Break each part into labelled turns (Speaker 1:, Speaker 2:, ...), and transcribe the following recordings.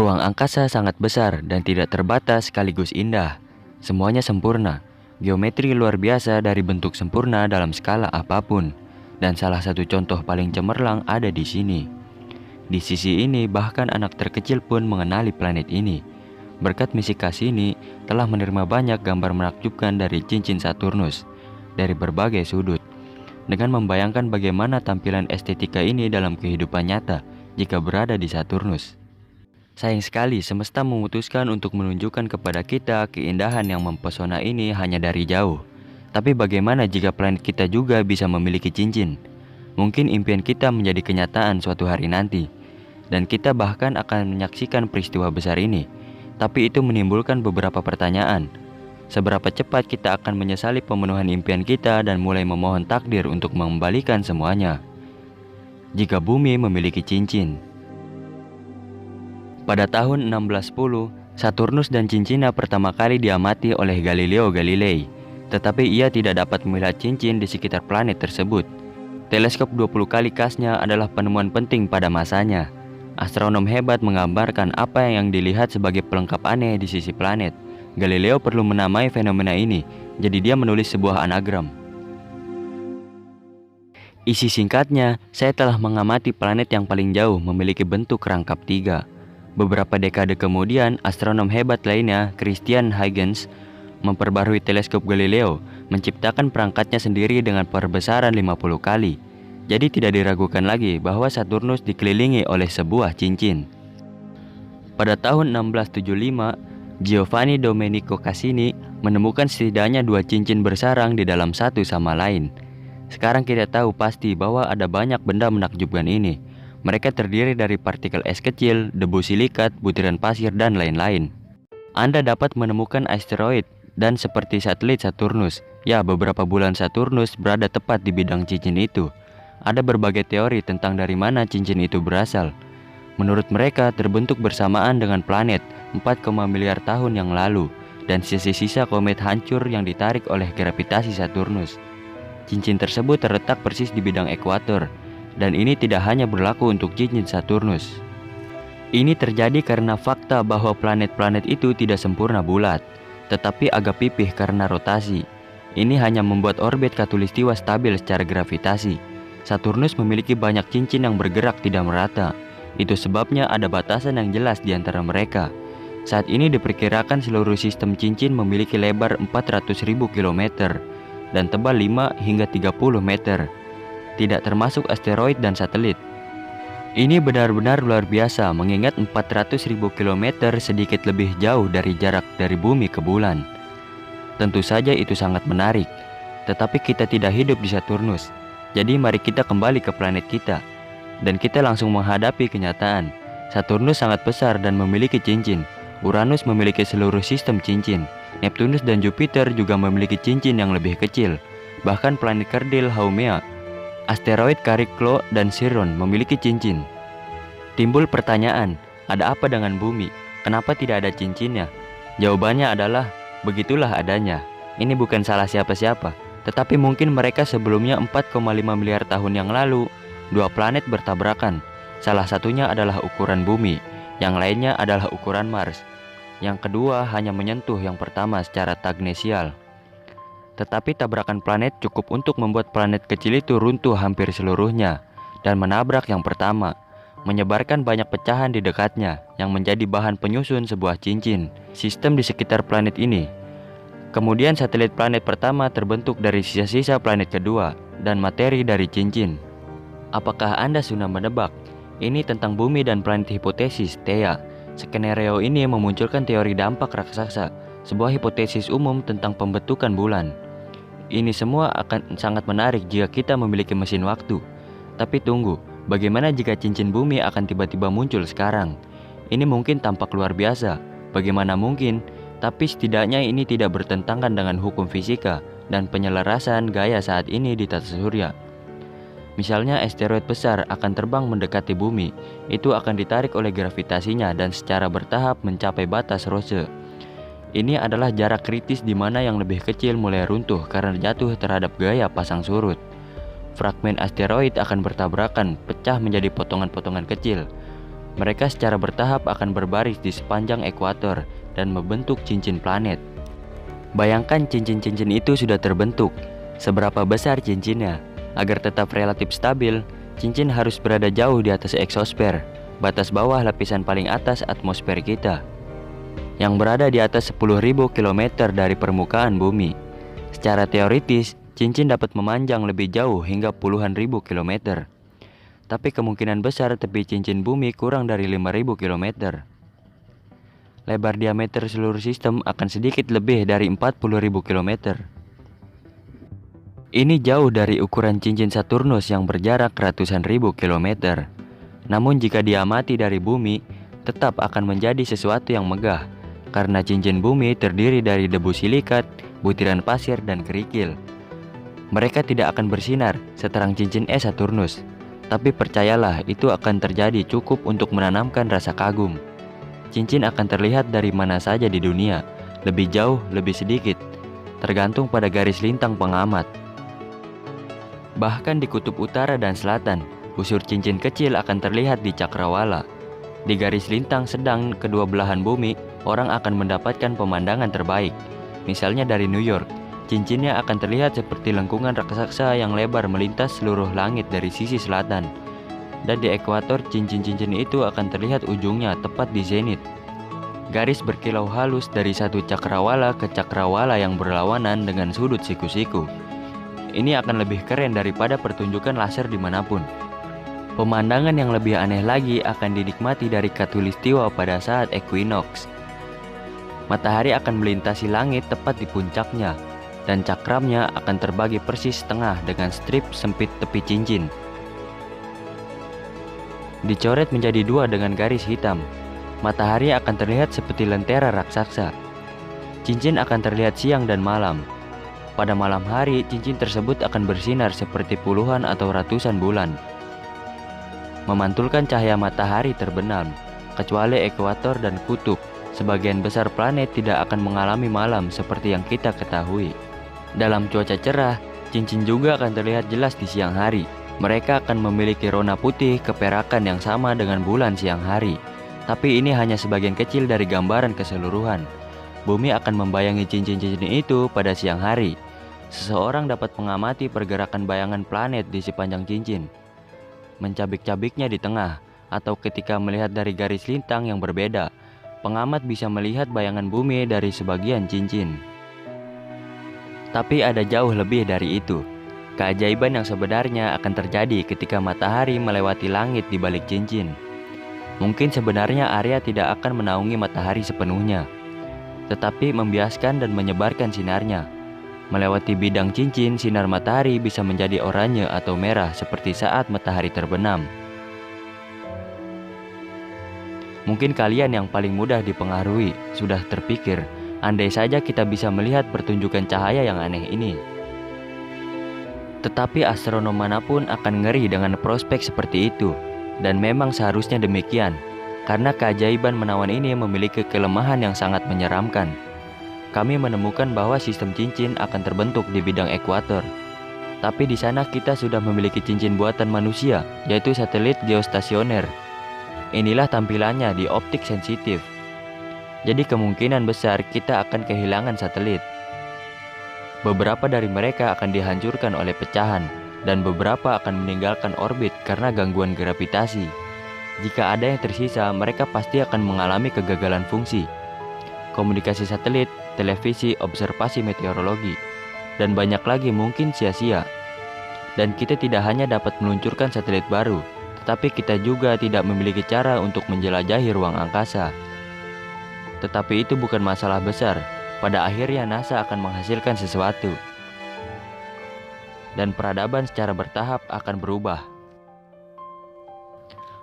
Speaker 1: Ruang angkasa sangat besar dan tidak terbatas sekaligus indah. Semuanya sempurna. Geometri luar biasa dari bentuk sempurna dalam skala apapun. Dan salah satu contoh paling cemerlang ada di sini. Di sisi ini bahkan anak terkecil pun mengenali planet ini. Berkat misi Cassini telah menerima banyak gambar menakjubkan dari cincin Saturnus dari berbagai sudut. Dengan membayangkan bagaimana tampilan estetika ini dalam kehidupan nyata jika berada di Saturnus. Sayang sekali semesta memutuskan untuk menunjukkan kepada kita keindahan yang mempesona ini hanya dari jauh. Tapi bagaimana jika planet kita juga bisa memiliki cincin? Mungkin impian kita menjadi kenyataan suatu hari nanti. Dan kita bahkan akan menyaksikan peristiwa besar ini. Tapi itu menimbulkan beberapa pertanyaan. Seberapa cepat kita akan menyesali pemenuhan impian kita dan mulai memohon takdir untuk mengembalikan semuanya? Jika bumi memiliki cincin. Pada tahun 1610, Saturnus dan cincinnya pertama kali diamati oleh Galileo Galilei, tetapi ia tidak dapat melihat cincin di sekitar planet tersebut. Teleskop 20 kali kasnya adalah penemuan penting pada masanya. Astronom hebat menggambarkan apa yang dilihat sebagai pelengkap aneh di sisi planet. Galileo perlu menamai fenomena ini, jadi dia menulis sebuah anagram. Isi singkatnya, saya telah mengamati planet yang paling jauh memiliki bentuk rangkap 3. Beberapa dekade kemudian, astronom hebat lainnya, Christian Huygens, memperbarui teleskop Galileo, menciptakan perangkatnya sendiri dengan perbesaran 50 kali. Jadi tidak diragukan lagi bahwa Saturnus dikelilingi oleh sebuah cincin. Pada tahun 1675, Giovanni Domenico Cassini menemukan setidaknya 2 cincin bersarang di dalam satu sama lain. Sekarang kita tahu pasti bahwa ada banyak benda menakjubkan ini. Mereka terdiri dari partikel es kecil, debu silikat, butiran pasir, dan lain-lain. Anda dapat menemukan asteroid dan seperti satelit Saturnus. Ya, beberapa bulan Saturnus berada tepat di bidang cincin itu. Ada berbagai teori tentang dari mana cincin itu berasal. Menurut mereka, terbentuk bersamaan dengan planet 4, miliar tahun yang lalu dan sisa-sisa komet hancur yang ditarik oleh gravitasi Saturnus. Cincin tersebut terletak persis di bidang ekuator. Dan ini tidak hanya berlaku untuk cincin Saturnus. Ini terjadi karena fakta bahwa planet-planet itu tidak sempurna bulat, tetapi agak pipih karena rotasi. Ini hanya membuat orbit khatulistiwa stabil secara gravitasi. Saturnus memiliki banyak cincin yang bergerak tidak merata. Itu sebabnya ada batasan yang jelas di antara mereka. Saat ini diperkirakan seluruh sistem cincin memiliki lebar 400.000 km dan tebal 5 hingga 30 meter. Tidak termasuk asteroid dan satelit. Ini benar-benar luar biasa mengingat 400.000 km sedikit lebih jauh dari jarak dari bumi ke bulan. Tentu saja itu sangat menarik, tetapi kita tidak hidup di Saturnus. Jadi mari kita kembali ke planet kita. Dan kita langsung menghadapi kenyataan. Saturnus sangat besar dan memiliki cincin. Uranus memiliki seluruh sistem cincin. Neptunus dan Jupiter juga memiliki cincin yang lebih kecil. Bahkan planet kerdil Haumea, asteroid Chariklo, dan Chiron memiliki cincin. Timbul pertanyaan, ada apa dengan bumi? Kenapa tidak ada cincinnya? Jawabannya adalah, begitulah adanya. Ini bukan salah siapa-siapa, tetapi mungkin mereka sebelumnya 4,5 miliar tahun yang lalu, 2 planet bertabrakan. Salah satunya adalah ukuran bumi, yang lainnya adalah ukuran Mars. Yang kedua hanya menyentuh yang pertama secara tangensial. Tetapi tabrakan planet cukup untuk membuat planet kecil itu runtuh hampir seluruhnya dan menabrak yang pertama, menyebarkan banyak pecahan di dekatnya yang menjadi bahan penyusun sebuah cincin sistem di sekitar planet ini. Kemudian satelit planet pertama terbentuk dari sisa-sisa planet kedua dan materi dari cincin. Apakah Anda sudah menebak? Ini tentang bumi dan planet hipotesis Theia. Skenario ini memunculkan teori dampak raksasa, sebuah hipotesis umum tentang pembentukan bulan. Ini semua akan sangat menarik jika kita memiliki mesin waktu. Tapi tunggu, bagaimana jika cincin bumi akan tiba-tiba muncul sekarang? Ini mungkin tampak luar biasa. Bagaimana mungkin? Tapi setidaknya ini tidak bertentangan dengan hukum fisika dan penyelarasan gaya saat ini di tata surya. Misalnya asteroid besar akan terbang mendekati bumi, itu akan ditarik oleh gravitasinya dan secara bertahap mencapai batas Roche. Ini adalah jarak kritis di mana yang lebih kecil mulai runtuh karena jatuh terhadap gaya pasang surut. Fragmen asteroid akan bertabrakan, pecah menjadi potongan-potongan kecil. Mereka secara bertahap akan berbaris di sepanjang ekuator dan membentuk cincin planet. Bayangkan cincin-cincin itu sudah terbentuk. Seberapa besar cincinnya? Agar tetap relatif stabil, cincin harus berada jauh di atas eksosfer, batas bawah lapisan paling atas atmosfer kita, yang berada di atas 10.000 km dari permukaan bumi. Secara teoritis, cincin dapat memanjang lebih jauh hingga puluhan ribu kilometer. Tapi kemungkinan besar tepi cincin bumi kurang dari 5.000 km. Lebar diameter seluruh sistem akan sedikit lebih dari 40.000 km. Ini jauh dari ukuran cincin Saturnus yang berjarak ratusan ribu kilometer. Namun jika diamati dari bumi, tetap akan menjadi sesuatu yang megah, karena cincin bumi terdiri dari debu silikat, butiran pasir, dan kerikil. Mereka tidak akan bersinar seterang cincin es Saturnus, tapi percayalah itu akan terjadi cukup untuk menanamkan rasa kagum. Cincin akan terlihat dari mana saja di dunia, lebih jauh, lebih sedikit, tergantung pada garis lintang pengamat. Bahkan di kutub utara dan selatan, busur cincin kecil akan terlihat di cakrawala. Di garis lintang sedang kedua belahan bumi, orang akan mendapatkan pemandangan terbaik. Misalnya dari New York, cincinnya akan terlihat seperti lengkungan raksasa yang lebar melintas seluruh langit dari sisi selatan. Dan di ekuator, cincin-cincin itu akan terlihat ujungnya tepat di zenit. Garis berkilau halus dari satu cakrawala ke cakrawala yang berlawanan dengan sudut siku-siku. Ini akan lebih keren daripada pertunjukan laser dimanapun. Pemandangan yang lebih aneh lagi akan dinikmati dari khatulistiwa pada saat equinox. Matahari akan melintasi langit tepat di puncaknya, dan cakramnya akan terbagi persis setengah dengan strip sempit tepi cincin. Dicoret menjadi dua dengan garis hitam. Matahari akan terlihat seperti lentera raksasa. Cincin akan terlihat siang dan malam. Pada malam hari, cincin tersebut akan bersinar seperti puluhan atau ratusan bulan, memantulkan cahaya matahari terbenam. Kecuali ekuator dan kutub, sebagian besar planet tidak akan mengalami malam seperti yang kita ketahui. Dalam cuaca cerah, cincin juga akan terlihat jelas di siang hari. Mereka akan memiliki rona putih keperakan yang sama dengan bulan siang hari. Tapi ini hanya sebagian kecil dari gambaran keseluruhan. Bumi akan membayangi cincin-cincin itu pada siang hari. Seseorang dapat mengamati pergerakan bayangan planet di sepanjang cincin, mencabik-cabiknya di tengah, atau ketika melihat dari garis lintang yang berbeda, pengamat bisa melihat bayangan bumi dari sebagian cincin. Tapi ada jauh lebih dari itu. Keajaiban yang sebenarnya akan terjadi ketika matahari melewati langit di balik cincin. Mungkin sebenarnya area tidak akan menaungi matahari sepenuhnya, tetapi membiaskan dan menyebarkan sinarnya. Melewati bidang cincin, sinar matahari bisa menjadi oranye atau merah seperti saat matahari terbenam. Mungkin kalian yang paling mudah dipengaruhi sudah terpikir, andai saja kita bisa melihat pertunjukan cahaya yang aneh ini. Tetapi astronom manapun akan ngeri dengan prospek seperti itu, dan memang seharusnya demikian, karena keajaiban menawan ini memiliki kelemahan yang sangat menyeramkan. Kami menemukan bahwa sistem cincin akan terbentuk di bidang ekuator, tapi di sana kita sudah memiliki cincin buatan manusia, yaitu satelit geostasioner. Inilah tampilannya di optik sensitif. Jadi kemungkinan besar kita akan kehilangan satelit. Beberapa dari mereka akan dihancurkan oleh pecahan, dan beberapa akan meninggalkan orbit karena gangguan gravitasi. Jika ada yang tersisa, mereka pasti akan mengalami kegagalan fungsi. Komunikasi satelit, televisi, observasi meteorologi, dan banyak lagi mungkin sia-sia. Dan kita tidak hanya dapat meluncurkan satelit baru, tetapi kita juga tidak memiliki cara untuk menjelajahi ruang angkasa. Tetapi itu bukan masalah besar. Pada akhirnya NASA akan menghasilkan sesuatu, dan peradaban secara bertahap akan berubah.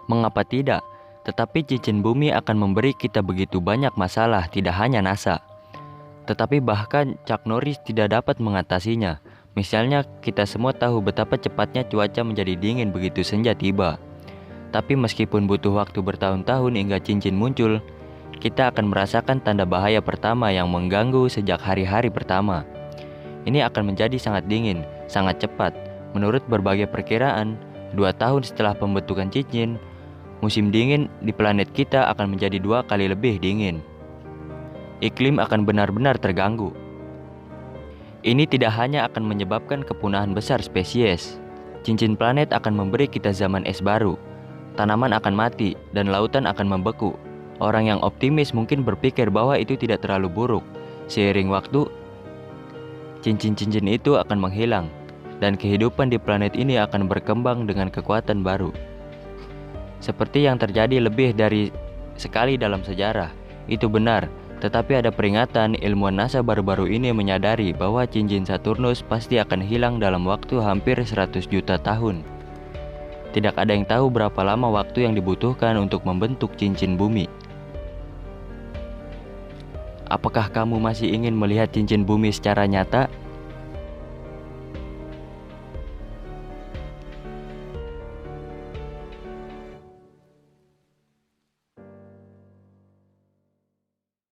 Speaker 1: Mengapa tidak? Tetapi cincin bumi akan memberi kita begitu banyak masalah, tidak hanya NASA. Tetapi bahkan Chuck Norris tidak dapat mengatasinya. Misalnya, kita semua tahu betapa cepatnya cuaca menjadi dingin begitu senja tiba. Tapi meskipun butuh waktu bertahun-tahun hingga cincin muncul, kita akan merasakan tanda bahaya pertama yang mengganggu sejak hari-hari pertama. Ini akan menjadi sangat dingin, sangat cepat. Menurut berbagai perkiraan, 2 tahun setelah pembentukan cincin, musim dingin di planet kita akan menjadi 2 kali lebih dingin. Iklim akan benar-benar terganggu. Ini tidak hanya akan menyebabkan kepunahan besar spesies. Cincin planet akan memberi kita zaman es baru. Tanaman akan mati dan lautan akan membeku. Orang yang optimis mungkin berpikir bahwa itu tidak terlalu buruk. Seiring waktu, cincin-cincin itu akan menghilang, dan kehidupan di planet ini akan berkembang dengan kekuatan baru. Seperti yang terjadi lebih dari sekali dalam sejarah, itu benar, tetapi ada peringatan. Ilmuwan NASA baru-baru ini menyadari bahwa cincin Saturnus pasti akan hilang dalam waktu hampir 100 juta tahun. Tidak ada yang tahu berapa lama waktu yang dibutuhkan untuk membentuk cincin bumi. Apakah kamu masih ingin melihat cincin bumi secara nyata?